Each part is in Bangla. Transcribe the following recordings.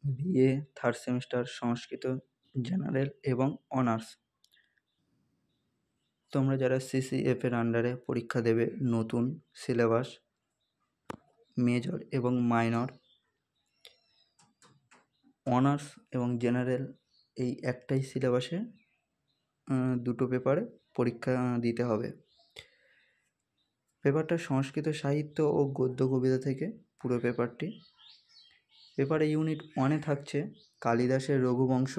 বিএ থার্ড সেমিস্টার সংস্কৃত জেনারেল এবং অনার্স। তোমরা যারা সিসিএফের আন্ডারে পরীক্ষা দেবে, নতুন সিলেবাস, মেজর এবং মাইনর, অনার্স এবং জেনারেল এই একটাই সিলেবাসে দুটো পেপারে পরীক্ষা দিতে হবে। পেপারটা সংস্কৃত সাহিত্য ও গদ্য কবিতা থেকে পুরো পেপারটি। পেপারে ইউনিট 1-এ থাকছে কালিদাসের রঘুবংশ,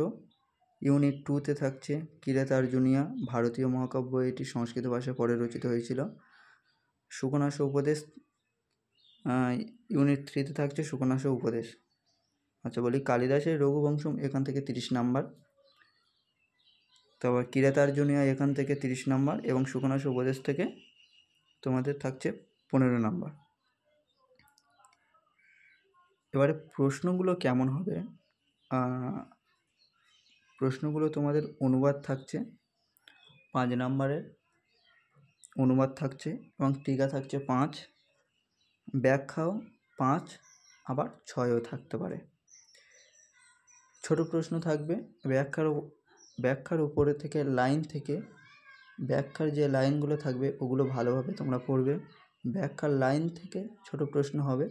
ইউনিট 2-তে থাকছে কিরাতার্জুনীয়া ভারতীয় মহাকাব্য, এটি সংস্কৃত ভাষায় পরে রচিত হয়েছিল। সুকনাস উপদেশ ইউনিট 3-তে থাকছে সুকনাস উপদেশ। আচ্ছা বলি, কালিদাসের রঘুবংশ এখান থেকে 30 নাম্বার, তারপর কিরাতার্জুনীয়া এখান থেকে 30 নাম্বার এবং সুকনাস উপদেশ থেকে তোমাদের থাকছে 15 নাম্বার। এবারে প্রশ্নগুলো কেমন হবে? প্রশ্নগুলো তোমাদের অনুবাদ থাকছে 5 নাম্বারের অনুবাদ থাকছে এবং টিকা থাকছে 5, ব্যাখ্যাও 5, আবার 6ও থাকতে পারে। ছোট প্রশ্ন থাকবে ব্যাখ্যার উপরে থেকে লাইন থেকে, ব্যাখ্যার যে লাইনগুলো থাকবে ওগুলো ভালোভাবে তোমরা পড়বে। ব্যাখ্যার লাইন থেকে ছোট প্রশ্ন হবে,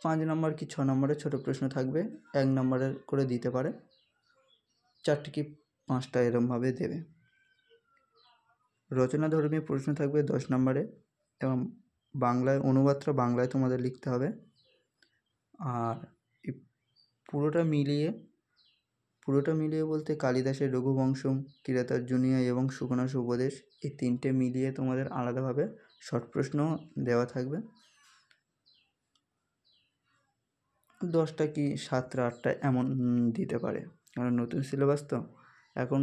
5 নম্বর কি 6 নম্বরের ছোট প্রশ্ন থাকবে, 1 নম্বরের করে দিতে পারে, 4টি কি 5টা এরমভাবে দেবে। রচনাধর্মী প্রশ্ন থাকবে 10 নম্বরে এবং বাংলায় অনুবাদটা বাংলায় তোমাদের লিখতে হবে। আর পুরোটা মিলিয়ে বলতে কালিদাসের রঘুবংশম, কিরাতার্জুনীয়া এবং সুকনাস উপদেশ এই 3টে মিলিয়ে তোমাদের আলাদাভাবে শর্ট প্রশ্ন দেওয়া থাকবে। 10টা কি 7টা 8টা এমন দিতে পারে, কারণ নতুন সিলেবাস তো। এখন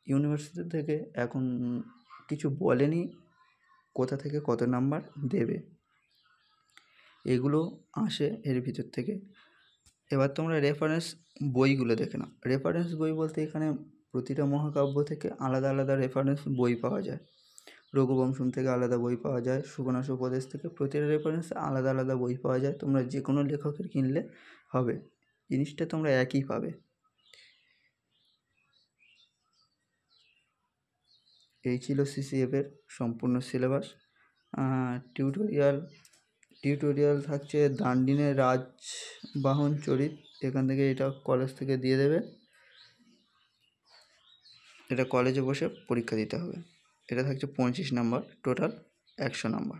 ইউনিভার্সিটি থেকে এখন কিছু বলেনি কোথা থেকে কত নাম্বার দেবে, এগুলো আসে এর ভিতর থেকে। এবার তোমরা রেফারেন্স বইগুলো দেখে নাও। রেফারেন্স বই বলতে এখানে প্রতিটা মহাকাব্য থেকে আলাদা আলাদা রেফারেন্স বই পাওয়া যায়। রঘুবংশম থেকে আলাদা বই পাওয়া যায়, সুকনাস উপদেশ থেকে, প্রতিটা রেফারেন্স আলাদা আলাদা বই পাওয়া যায়। তোমরা যে কোনো লেখকের কিনলে হবে, জিনিসটা তোমরা একই পাবে। এই ছিল সিসিএফের সম্পূর্ণ সিলেবাস। টিউটোরিয়াল থাকছে দান্ডিনের রাজবাহন চরিত, এখান থেকে এটা কলেজ থেকে দিয়ে দেবে, এটা কলেজে বসে পরীক্ষা দিতে হবে। এটা থাকছে 25 নাম্বার, টোটাল 100 নাম্বার।